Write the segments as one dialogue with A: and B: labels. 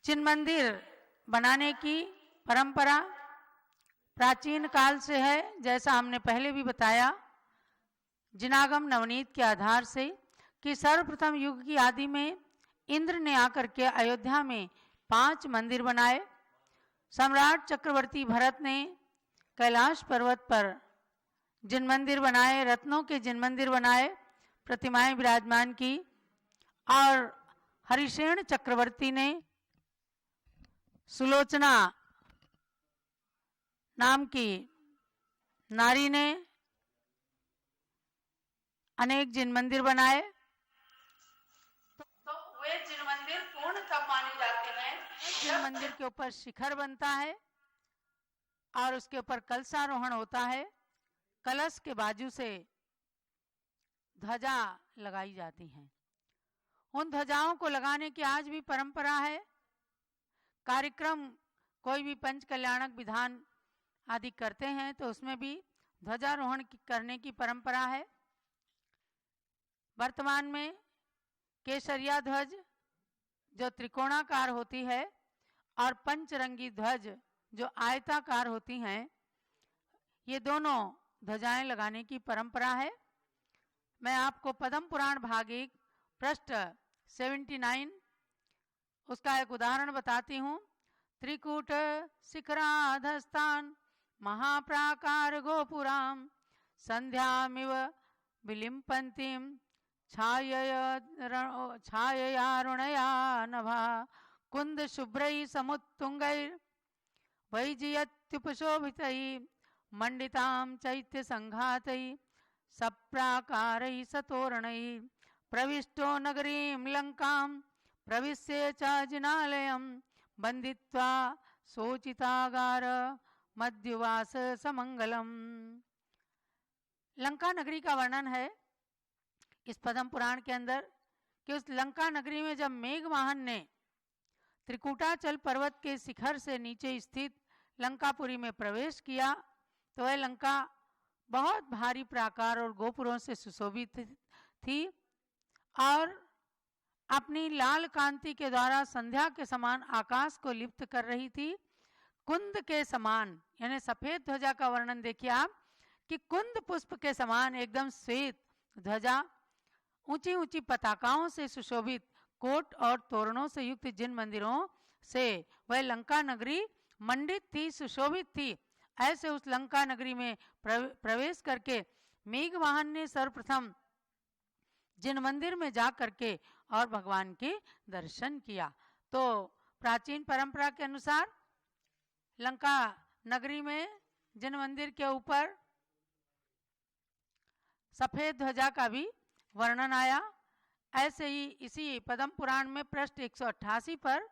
A: चिन्ह मंदिर बनाने की परंपरा प्राचीन काल से है, जैसा हमने पहले भी बताया जिनागम नवनीत के आधार से कि सर्वप्रथम युग की आदि में इंद्र ने आकर के अयोध्या में 5 मंदिर बनाए। सम्राट चक्रवर्ती भरत ने कैलाश पर्वत पर जिन मंदिर बनाए, रत्नों के जिन मंदिर बनाए, प्रतिमाएं विराजमान की। और हरिसेन चक्रवर्ती ने सुलोचना नाम की नारी ने अनेक जिन मंदिर बनाए। तो वे जिन मंदिर पूर्ण तब माने जाते हैं जिन मंदिर के ऊपर शिखर बनता है और उसके ऊपर कलशारोहण होता है, कलश के बाजू से ध्वजा लगाई जाती हैं। उन ध्वजाओं को लगाने की आज भी परंपरा है। कार्यक्रम कोई भी पंच कल्याणक विधान आदि करते हैं तो उसमें भी ध्वजारोहण करने की परंपरा है। वर्तमान में केसरिया ध्वज जो त्रिकोणाकार होती है और पंचरंगी ध्वज जो आयताकार होती हैं, ये दोनों ध्वजाएं लगाने की परंपरा है। मैं आपको पद्म पुराण भाग 1 पृष्ठ 79 उसका एक उदाहरण बताती हूँ। त्रिकूट शिखराधस्तान महाप्राकार गोपुराम संध्यामिव विलिम्पन्तीं छाययारुणया नभा कुंद शुभ्रैः समुत्तुंगैः वैजयत्युपशोभितैः मंडितां चैत्य संघातैः सप्राकारैः सतोरणैः प्रविष्टो नगरीं लंकां प्रविश्य च जिनालयं बन्दित्वा सोचितागार मध्युवास समंगलम। लंका नगरी का वर्णन है इस पद्म पुराण के अंदर कि उस लंका नगरी में जब मेघवाहन ने त्रिकूटाचल पर्वत के शिखर से नीचे स्थित लंकापुरी में प्रवेश किया तो वह लंका बहुत भारी प्राकार और गोपुरों से सुशोभित थी और अपनी लाल कांति के द्वारा संध्या के समान आकाश को लिप्त कर रही थी। कुंद के समान यानी सफेद ध्वजा का वर्णन देखिए आप कि कुंद पुष्प के समान एकदम श्वेत ध्वजा, ऊंची ऊंची पताकाओं से सुशोभित कोट और तोरणों से युक्त जिन मंदिरों से वह लंका नगरी मंडित थी, सुशोभित थी, ऐसे उस लंका नगरी में प्रवेश करके मेघवाहन ने सर्वप्रथम जिन मंदिर में जा करके और भगवान के दर्शन किया। तो प्राचीन परंपरा के अनुसार लंका नगरी में जिन मंदिर के ऊपर सफेद ध्वजा का भी वर्णन आया, ऐसे ही इसी पद्म पुराण में पृष्ठ 188 पर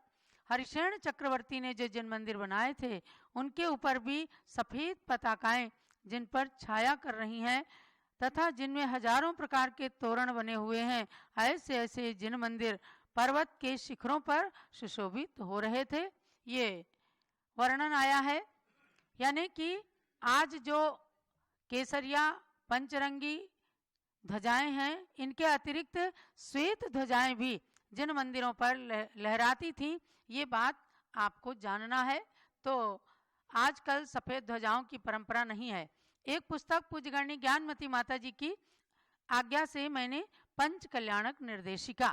A: हरिसेन चक्रवर्ती ने जो जिन मंदिर बनाए थे उनके ऊपर भी सफेद पताकाएं जिन पर छाया कर रही हैं तथा जिनमें हजारों प्रकार के तोरण बने हुए हैं, ऐसे ऐसे जिन मंदिर पर्वत के शिखरों पर सुशोभित हो रहे थे, ये वर्णन आया है। यानी कि आज जो केसरिया पंचरंगी ध्वजाएं हैं, इनके अतिरिक्त श्वेत ध्वजाएं भी जिन मंदिरों पर लहराती थी, ये बात आपको जानना है। तो आजकल सफेद ध्वजाओं की परंपरा नहीं है। एक पुस्तक पूज्यगण्य ज्ञानमती माता जी की आज्ञा से मैंने पंच कल्याणक निर्देशिका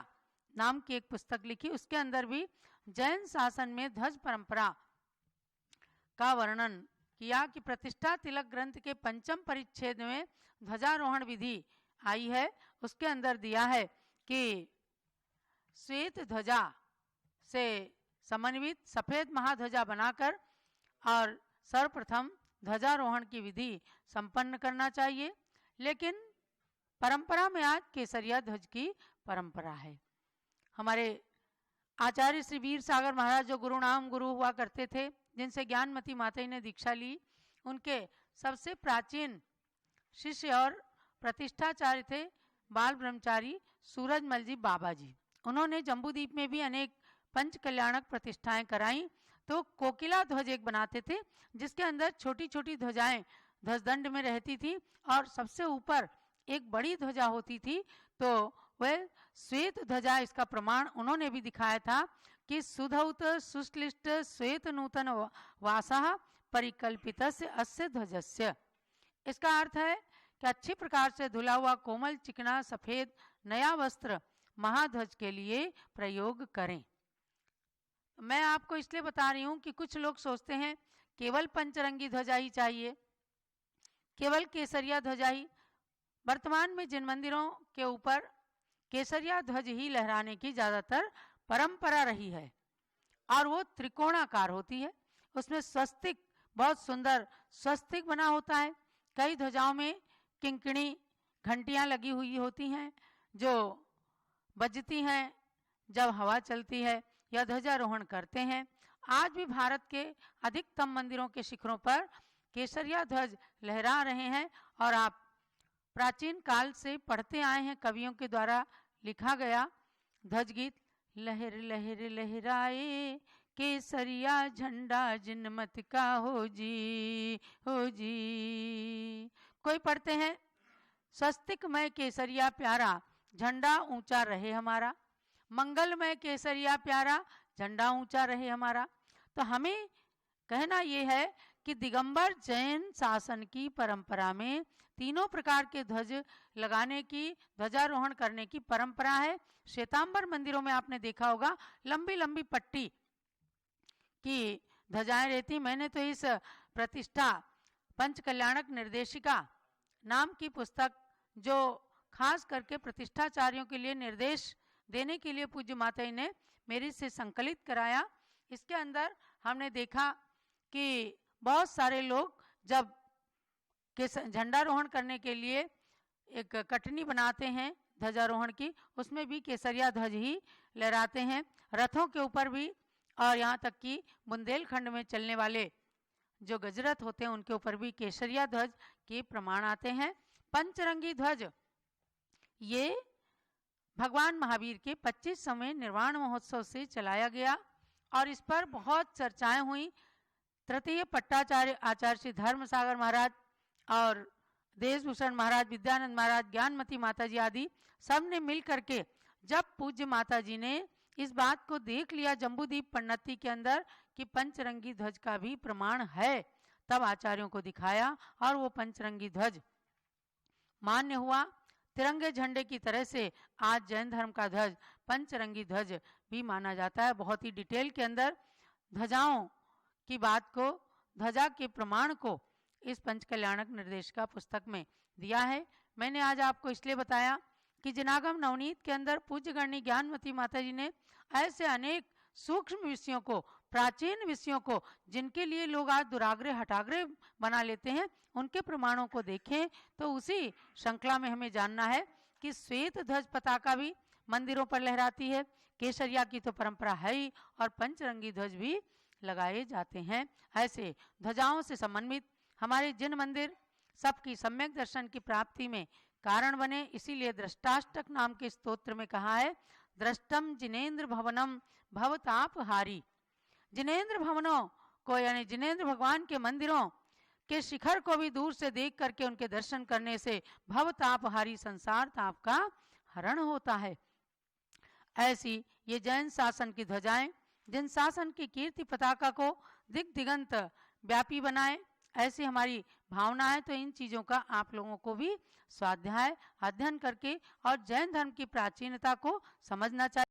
A: नाम की एक पुस्तक लिखी, उसके अंदर भी जैन शासन में ध्वज परंपरा का वर्णन किया कि प्रतिष्ठा तिलक ग्रंथ के 5वें परिच्छेद में ध्वजारोहण विधि आई है। उसके अंदर दिया है कि श्वेत ध्वजा से समन्वित सफेद महाध्वजा बनाकर और सर्वप्रथम ध्वजारोहण की विधि संपन्न करना चाहिए। लेकिन परंपरा में आज केसरिया ध्वज की परंपरा है। हमारे आचार्य श्री वीर सागर महाराज जो गुरुनाम गुरु हुआ करते थे, जिनसे ज्ञानमती माता ने दीक्षा ली, उनके सबसे प्राचीन शिष्य और प्रतिष्ठाचार्य थे बाल ब्रह्मचारी सूरजमल जी बाबा जी। उन्होंने जम्बूद्वीप में भी अनेक पंच कल्याणक प्रतिष्ठाएं कराई। तो कोकिला ध्वज एक बनाते थे जिसके अंदर छोटी छोटी ध्वजाएं ध्वजदंड में रहती थी और सबसे ऊपर एक बड़ी ध्वजा होती थी। तो वह श्वेत ध्वजा, इसका प्रमाण उन्होंने भी दिखाया था कि सुधौत सुश्लिष्ट श्वेत नूतन वासः परिकल्पितस्य अस्य ध्वजस्य। इसका अर्थ है कि अच्छी प्रकार से धुला हुआ कोमल चिकना सफेद नया वस्त्र महाध्वज के लिए प्रयोग करें। मैं आपको इसलिए बता रही हूँ कि कुछ लोग सोचते हैं केवल पंचरंगी ध्वजा ही चाहिए, केवल केसरिया ध्वजा ही। वर्तमान में जिन मंदिरों के ऊपर केसरिया ध्वज ही लहराने की ज़्यादातर परंपरा रही है और वो त्रिकोणाकार होती है, उसमें स्वस्तिक, बहुत सुंदर स्वस्तिक बना होता है। कई ध्वजाओं में किंकिणी घंटियां लगी हुई होती हैं जो बजती हैं जब हवा चलती है या ध्वजारोहण करते हैं। आज भी भारत के अधिकतम मंदिरों के शिखरों पर केसरिया ध्वज लहरा रहे हैं और आप प्राचीन काल से पढ़ते आए हैं, कवियों के द्वारा लिखा गया ध्वज गीत, लहर लहर लहराए केसरिया झंडा जिनमत का हो जी, हो जी। कोई पढ़ते हैं स्वस्तिकमय केसरिया प्यारा झंडा ऊंचा रहे हमारा, मंगलमय केसरिया प्यारा झंडा ऊंचा रहे हमारा। तो हमें कहना यह है कि दिगंबर जैन शासन की परंपरा में तीनों प्रकार के ध्वज लगाने की, ध्वजारोहण करने की परंपरा है। श्वेतांबर मंदिरों में आपने देखा होगा लंबी लंबी पट्टी की ध्वजाएं रहती। मैंने तो इस प्रतिष्ठा पंचकल्याणक निर्देशिका नाम की पुस्तक, जो खास करके प्रतिष्ठाचार्यों के लिए निर्देश देने के लिए पूज्य माता जी ने मेरे से संकलित कराया, इसके अंदर हमने देखा कि बहुत सारे लोग जब झंडारोहण करने के लिए एक कटनी बनाते हैं ध्वजारोहण की, उसमें भी केसरिया ध्वज ही लहराते हैं। रथों के ऊपर भी, और यहाँ तक कि बुंदेलखंड में चलने वाले जो गजरथ होते हैं उनके ऊपर भी केसरिया ध्वज के प्रमाण आते हैं। पंचरंगी ध्वज ये भगवान महावीर के 25वें निर्वाण महोत्सव से चलाया गया और इस पर बहुत चर्चाएं हुई। तृतीय पट्टाचार्य आचार्य श्री धर्मसागर महाराज और देशभूषण महाराज, विद्यानंद महाराज, ज्ञानमती माता जी आदि सब ने मिल करके जब पूज्य माता जी ने इस बात को देख लिया जम्बूदीप पन्नति के अंदर कि पंचरंगी ध्वज का भी प्रमाण है, तब आचार्यों को दिखाया और वो पंचरंगी ध्वज मान्य हुआ। तिरंगे झंडे की तरह से आज जैन धर्म का ध्वज पंचरंगी ध्वज भी माना जाता है। बहुत ही डिटेल के अंदर ध्वजाओं की बात को, ध्वजा के प्रमाण को इस पंचकल्याणक निर्देशिका पुस्तक में दिया है। मैंने आज आपको इसलिए बताया कि जिनागम नवनीत के अंदर पूज्य गणनी ज्ञानमती माता जी ने ऐसे अनेक सूक्ष्म विषयों को, प्राचीन विषयों को, जिनके लिए लोग आज दुराग्रह हटाग्रह बना लेते हैं, उनके प्रमाणों को देखें तो उसी श्रृंखला में हमें जानना है कि श्वेत ध्वज पताका भी मंदिरों पर लहराती है, केसरिया की तो परंपरा है ही, और पंचरंगी ध्वज भी लगाए जाते हैं। ऐसे ध्वजाओं से समन्वित हमारे जिन मंदिर सबकी सम्यक दर्शन की प्राप्ति में कारण बने, इसीलिए दृष्टाष्टक नाम के स्तोत्र में कहा है, दृष्टम जिनेन्द्र भवनम भवतापहारी। जिनेन्द्र भवनों को, यानी जिनेन्द्र भगवान के मंदिरों के शिखर को भी दूर से देख करके उनके दर्शन करने से भवतापहारी, संसार ताप का हरण होता है। ऐसी ये जैन शासन की ध्वजाएं जिन शासन की कीर्ति पताका को दिग दिगंत व्यापी बनाए, ऐसी हमारी भावना है। तो इन चीज़ों का आप लोगों को भी स्वाध्याय अध्ययन करके और जैन धर्म की प्राचीनता को समझना चाहिए।